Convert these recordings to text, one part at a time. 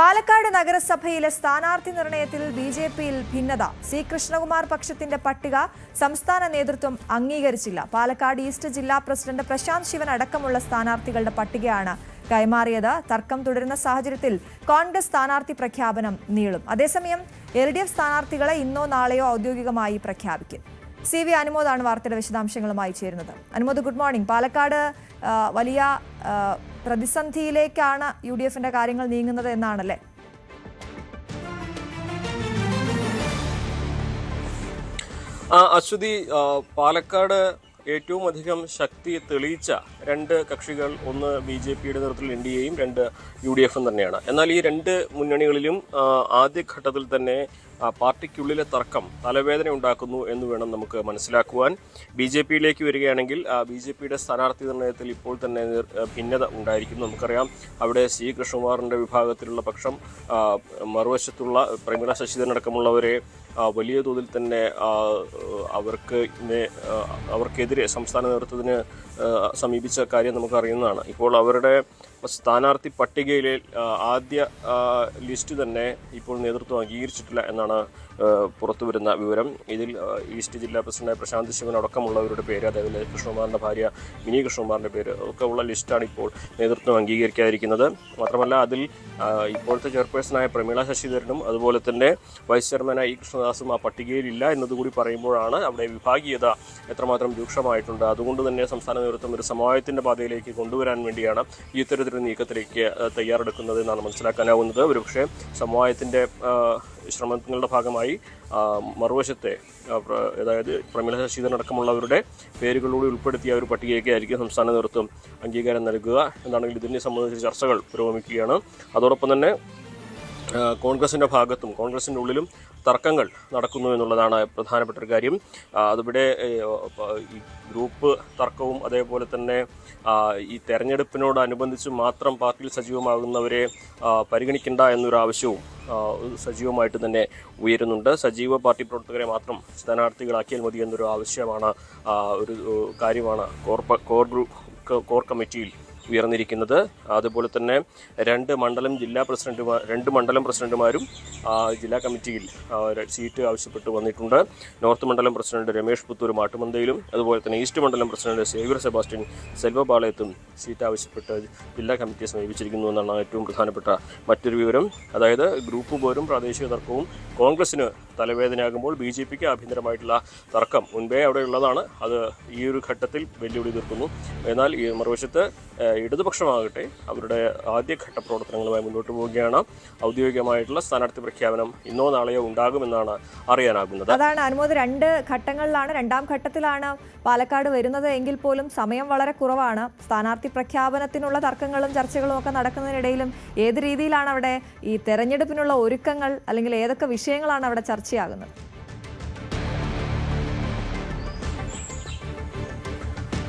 പാലക്കാട് നഗരസഭയിലെ സ്ഥാനാർത്ഥി നിർണയത്തിൽ ബിജെപിയിൽ ഭിന്നത. സി കൃഷ്ണകുമാർ പക്ഷത്തിന്റെ പട്ടിക സംസ്ഥാന നേതൃത്വം അംഗീകരിച്ചില്ല. പാലക്കാട് ഈസ്റ്റ് ജില്ലാ പ്രസിഡന്റ് പ്രശാന്ത് ശിവൻ അടക്കമുള്ള സ്ഥാനാർത്ഥികളുടെ പട്ടികയാണ് കൈമാറിയത്. തർക്കം തുടരുന്ന സാഹചര്യത്തിൽ കോൺഗ്രസ് സ്ഥാനാർത്ഥി പ്രഖ്യാപനം നീളും. അതേസമയം LDF സ്ഥാനാർത്ഥികളെ ഇന്നോ നാളെയോ ഔദ്യോഗികമായി പ്രഖ്യാപിക്കും. CV അനുമോദാണ് വാർത്തയുടെ വിശദാംശങ്ങളുമായി ചേരുന്നത്. Anumod, good morning. പാലക്കാട് വലിയ പ്രതിസന്ധിയിലേക്കാണ് UDFന്റെ കാര്യങ്ങൾ നീങ്ങുന്നത് എന്നാണല്ലേ? അശ്വതി, പാലക്കാട് ഏറ്റവും അധികം ശക്തി തെളിയിച്ച രണ്ട് കക്ഷികൾ, ഒന്ന് BJPയുടെ നേതൃത്വത്തിൽ NDAയും രണ്ട് UDFും തന്നെയാണ്. എന്നാൽ ഈ രണ്ട് മുന്നണികളിലും ആദ്യഘട്ടത്തിൽ തന്നെ പാർട്ടിക്കുള്ളിലെ തർക്കം തലവേദന ഉണ്ടാക്കുന്നു എന്ന് വേണം നമുക്ക് മനസ്സിലാക്കുവാൻ. BJPയിലേക്ക് വരികയാണെങ്കിൽ BJPയുടെ സ്ഥാനാർത്ഥി നിർണയത്തിൽ ഇപ്പോൾ തന്നെ ഭിന്നത ഉണ്ടായിരിക്കുന്നു. നമുക്കറിയാം, അവിടെ C കൃഷ്ണകുമാറിൻ്റെ വിഭാഗത്തിലുള്ള പക്ഷം മറുവശത്തുള്ള പ്രമീള ശശിധരൻ അടക്കമുള്ളവരെ വലിയ തോതിൽ തന്നെ അവർക്കെതിരെ സംസ്ഥാന നേതൃത്വത്തിന് സമീപിച്ച കാര്യം നമുക്കറിയുന്നതാണ്. ഇപ്പോൾ അവരുടെ സ്ഥാനാർത്ഥി പട്ടികയിലെ ആദ്യ ലിസ്റ്റ് തന്നെ ഇപ്പോൾ നേതൃത്വം അംഗീകരിച്ചിട്ടില്ല എന്നാണ് പുറത്തു വരുന്ന വിവരം. ഇതിൽ ഈസ്റ്റ് ജില്ലാ പ്രസിഡന്റ് പ്രശാന്ത് ശിവൻ അടക്കമുള്ളവരുടെ പേര്, അതേപോലെ കൃഷ്ണകുമാറിൻ്റെ ഭാര്യ മിനി കൃഷ്ണകുമാറിൻ്റെ പേര് ഒക്കെ ഉള്ള ലിസ്റ്റാണ് ഇപ്പോൾ നേതൃത്വം അംഗീകരിക്കാതിരിക്കുന്നത്. മാത്രമല്ല, അതിൽ ഇപ്പോഴത്തെ ചെയർപേഴ്സണായ പ്രമീള ശശിധരനും അതുപോലെ തന്നെ വൈസ് ചെയർമാനായ E കൃഷ്ണദാസും ആ പട്ടികയിലില്ല എന്നതുകൂടി പറയുമ്പോഴാണ് അവിടെ വിഭാഗീയത എത്രമാത്രം രൂക്ഷമായിട്ടുണ്ട്. അതുകൊണ്ട് തന്നെ സംസ്ഥാന നേതൃത്വം ഒരു സമവായത്തിൻ്റെ പാതയിലേക്ക് കൊണ്ടുവരാൻ വേണ്ടിയാണ് ഈ ഇത്തരത്തിലൊരു നീക്കത്തിലേക്ക് തയ്യാറെടുക്കുന്നത് എന്നാണ് മനസ്സിലാക്കാനാവുന്നത്. ഒരുപക്ഷെ സമവായത്തിൻ്റെ ശ്രമങ്ങളുടെ ഭാഗമായി മറുവശത്തെ, അതായത് പ്രമീള ശശിധരൻ അടക്കമുള്ളവരുടെ പേരുകളോട് ഉൾപ്പെടുത്തിയ ഒരു പട്ടികയൊക്കെ ആയിരിക്കും സംസ്ഥാന നേതൃത്വം അംഗീകാരം നൽകുക. എന്താണെങ്കിൽ ഇതിനെ സംബന്ധിച്ച് ചർച്ചകൾ പുരോഗമിക്കുകയാണ്. അതോടൊപ്പം തന്നെ കോൺഗ്രസിൻ്റെ ഭാഗത്തും കോൺഗ്രസിൻ്റെ ഉള്ളിലും തർക്കങ്ങൾ നടക്കുന്നു എന്നുള്ളതാണ് പ്രധാനപ്പെട്ട ഒരു കാര്യം. അതിവിടെ ഈ ഗ്രൂപ്പ് തർക്കവും അതേപോലെ തന്നെ ഈ തെരഞ്ഞെടുപ്പിനോടനുബന്ധിച്ച് മാത്രം പാർട്ടിയിൽ സജീവമാകുന്നവരെ പരിഗണിക്കേണ്ട എന്നൊരു ആവശ്യവും സജീവമായിട്ട് തന്നെ ഉയരുന്നുണ്ട്. സജീവ പാർട്ടി പ്രവർത്തകരെ മാത്രം സ്ഥാനാർത്ഥികളാക്കിയാൽ മതി എന്നൊരു ആവശ്യമാണ്, ഒരു കാര്യമാണ് കോർ കമ്മിറ്റിയിൽ ഉയർന്നിരിക്കുന്നത്. അതുപോലെ തന്നെ രണ്ട് മണ്ഡലം പ്രസിഡന്റുമാരും ജില്ലാ കമ്മിറ്റിയിൽ സീറ്റ് ആവശ്യപ്പെട്ട് വന്നിട്ടുണ്ട്. നോർത്ത് മണ്ഡലം പ്രസിഡന്റ് രമേഷ് പുത്തൂർ മാട്ടുമന്തയിലും അതുപോലെ തന്നെ ഈസ്റ്റ് മണ്ഡലം പ്രസിഡന്റ് സേവ്യർ സെബാസ്റ്റ്യൻ സെൽവപാളയത്തും സീറ്റ് ആവശ്യപ്പെട്ട് ജില്ലാ കമ്മിറ്റിയെ സമീപിച്ചിരിക്കുന്നു എന്നാണ് ഏറ്റവും പ്രധാനപ്പെട്ട മറ്റൊരു വിവരം. അതായത് ഗ്രൂപ്പ് പോരും പ്രാദേശിക തർക്കവും കോൺഗ്രസിന് തലവേദനയാകുമ്പോൾ BJPക്ക് ആഭ്യന്തരമായിട്ടുള്ള തർക്കം മുൻപേ അവിടെ ഉള്ളതാണ്. അത് ഈ ഒരു ഘട്ടത്തിൽ വെല്ലുവിളി തീർക്കുന്നു. എന്നാൽ ഈ മറുവശത്ത് ഇടതുപക്ഷമാകട്ടെ അവരുടെ ആദ്യഘട്ട പ്രവർത്തനങ്ങളുമായി മുന്നോട്ട് പോവുകയാണ്. ഔദ്യോഗികമായിട്ടുള്ള സ്ഥാനാർത്ഥി പ്രഖ്യാപനം ഇന്നോ നാളെയോ ഉണ്ടാകുമെന്നാണ് അറിയാനാകുന്നത്. അതാണ് അനുമോദ്, രണ്ട് ഘട്ടങ്ങളിലാണ്, രണ്ടാം ഘട്ടത്തിലാണ് പാലക്കാട് വരുന്നത് എങ്കിൽ പോലും സമയം വളരെ കുറവാണ്. സ്ഥാനാർത്ഥി പ്രഖ്യാപനത്തിനുള്ള തർക്കങ്ങളും ചർച്ചകളും ഒക്കെ നടക്കുന്നതിനിടയിലും ഏത് രീതിയിലാണ് അവിടെ ഈ തെരഞ്ഞെടുപ്പിനുള്ള ഒരുക്കങ്ങൾ, അല്ലെങ്കിൽ ഏതൊക്കെ വിഷയങ്ങളാണ് അവിടെ ചർച്ചയാകുന്നത്?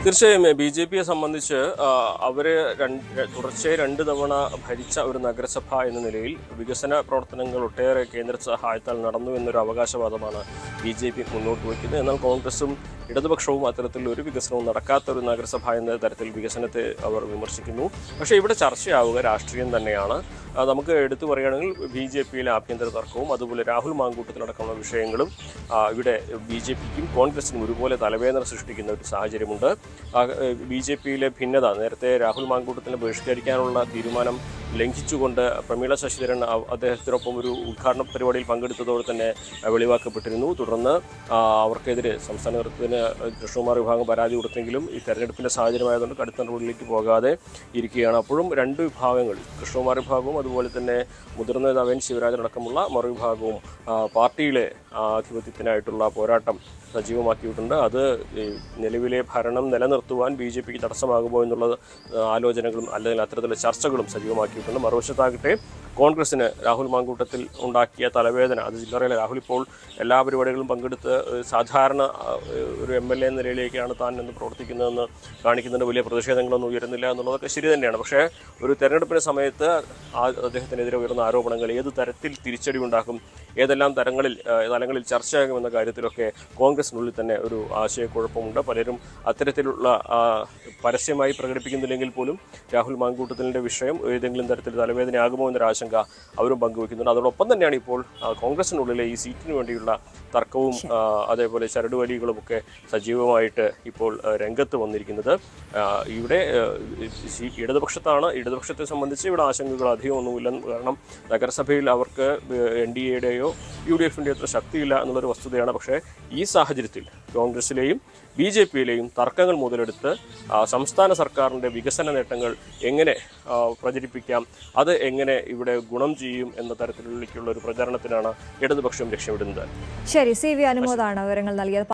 തീർച്ചയായും BJPയെ സംബന്ധിച്ച് അവർ തുടർച്ചയായി 2 തവണ ഭരിച്ച ഒരു നഗരസഭ എന്ന നിലയിൽ വികസന പ്രവർത്തനങ്ങൾ ഒട്ടേറെ കേന്ദ്ര സഹായത്താൽ നടന്നു എന്നൊരു അവകാശവാദമാണ് BJP മുന്നോട്ട് വയ്ക്കുന്നത്. എന്നാൽ കോൺഗ്രസും ഇടതുപക്ഷവും അത്തരത്തിൽ ഒരു വികസനവും നടക്കാത്ത ഒരു നഗരസഭ എന്ന തരത്തിൽ വികസനത്തെ അവർ വിമർശിക്കുന്നു. പക്ഷേ ഇവിടെ ചർച്ചയാവുക രാഷ്ട്രീയം തന്നെയാണ്. നമുക്ക് എടുത്തു പറയുകയാണെങ്കിൽ BJPയിലെ ആഭ്യന്തര തർക്കവും അതുപോലെ രാഹുൽ മാങ്കൂട്ടത്തിലടക്കമുള്ള വിഷയങ്ങളും ഇവിടെ BJPക്കും കോൺഗ്രസിനും ഒരുപോലെ തലവേദന സൃഷ്ടിക്കുന്ന ഒരു സാഹചര്യമുണ്ട്. BJPയിലെ ഭിന്നത, നേരത്തെ രാഹുൽ മാങ്കൂട്ടത്തിനെ ബഹിഷ്കരിക്കാനുള്ള തീരുമാനം ലംഘിച്ചുകൊണ്ട് പ്രമീള ശശിധരൻ അദ്ദേഹത്തിനൊപ്പം ഒരു ഉദ്ഘാടന പരിപാടിയിൽ പങ്കെടുത്തതോടെ തന്നെ വെളിവാക്കപ്പെട്ടിരുന്നു. തുടർന്ന് അവർക്കെതിരെ സംസ്ഥാന നേതൃത്വത്തിന് കൃഷ്ണകുമാർ വിഭാഗം പരാതി കൊടുത്തെങ്കിലും ഈ തെരഞ്ഞെടുപ്പിൻ്റെ സാഹചര്യമായതുകൊണ്ട് കടുത്ത നടപടിയിലേക്ക് പോകാതെ ഇരിക്കുകയാണ്. അപ്പോഴും രണ്ട് വിഭാഗങ്ങൾ, കൃഷ്ണകുമാർ വിഭാഗവും അതുപോലെ തന്നെ മുതിർന്ന നേതാവ് ശിവരാജൻ അടക്കമുള്ള മറുവിഭാഗവും പാർട്ടിയിലെ ആധിപത്യത്തിനായിട്ടുള്ള പോരാട്ടം സജീവമാക്കിയിട്ടുണ്ട്. അത് നിലവിലെ ഭരണം നിലനിർത്തുവാൻ BJPക്ക് തടസ്സമാകുമോ എന്നുള്ള ആലോചനകളും അല്ലെങ്കിൽ അത്തരത്തിലുള്ള ചർച്ചകളും സജീവമാക്കിയിട്ടുണ്ട്. മറുവശത്താകട്ടെ കോൺഗ്രസിന് രാഹുൽ മാങ്കൂട്ടത്തിൽ ഉണ്ടാക്കിയ തലവേദന, അത് ചില്ലറയിലെ രാഹുൽ ഇപ്പോൾ എല്ലാ പരിപാടികളും പങ്കെടുത്ത് സാധാരണ ഒരു MLA എന്ന നിലയിലേക്കാണ് താൻ എന്ന് പ്രവർത്തിക്കുന്നതെന്ന് കാണിക്കുന്നതിന് വലിയ പ്രതിഷേധങ്ങളൊന്നും ഉയരുന്നില്ല എന്നുള്ളതൊക്കെ ശരി തന്നെയാണ്. പക്ഷേ ഒരു തെരഞ്ഞെടുപ്പിൻ്റെ സമയത്ത് അദ്ദേഹത്തിനെതിരെ ഉയർന്ന ആരോപണങ്ങൾ ഏത് തരത്തിൽ തിരിച്ചടി ഉണ്ടാക്കും, ഏതെല്ലാം തലങ്ങളിൽ ചർച്ചയാകുമെന്ന കാര്യത്തിലൊക്കെ കോൺഗ്രസിനുള്ളിൽ തന്നെ ഒരു ആശയക്കുഴപ്പമുണ്ട്. പലരും അത്തരത്തിലുള്ള പരസ്യമായി പ്രകടിപ്പിക്കുന്നില്ലെങ്കിൽ പോലും രാഹുൽ മാങ്കൂട്ടത്തിലിൻ്റെ വിഷയം ഏതെങ്കിലും തരത്തിൽ തലവേദനയാകുമോ എന്നൊരു ആശങ്ക അവരും പങ്കുവയ്ക്കുന്നുണ്ട്. അതോടൊപ്പം തന്നെയാണ് ഇപ്പോൾ കോൺഗ്രസിനുള്ളിലെ ഈ സീറ്റിന് വേണ്ടിയുള്ള തർക്കവും അതേപോലെ ചരടുവലികളുമൊക്കെ സജീവമായിട്ട് ഇപ്പോൾ രംഗത്ത് വന്നിരിക്കുന്നത്. ഇവിടെ ഇടതുപക്ഷത്തെ സംബന്ധിച്ച് ഇവിടെ ആശങ്കകൾ അധികമൊന്നുമില്ല. കാരണം നഗരസഭയിൽ അവർക്ക് NDAയുടെയോ UDFിൻ്റെയോ അത്ര ശക്തിയില്ല എന്നുള്ളൊരു വസ്തുതയാണ്. പക്ഷേ ഈ സാഹചര്യത്തിൽ കോൺഗ്രസിലെയും BJPയിലെയും തർക്കങ്ങൾ മുതലെടുത്ത് സംസ്ഥാന സർക്കാരിൻ്റെ വികസന നേട്ടങ്ങൾ എങ്ങനെ പ്രചരിപ്പിക്കാം, അത് എങ്ങനെ ഇവിടെ ഗുണം ചെയ്യും എന്ന തരത്തിലുള്ള ഒരു പ്രചാരണത്തിനാണ് ഇടതുപക്ഷം ലക്ഷ്യമിടുന്നത്. ശരി, CV അനുമോദാണ് വിവരങ്ങൾ നൽകിയത്.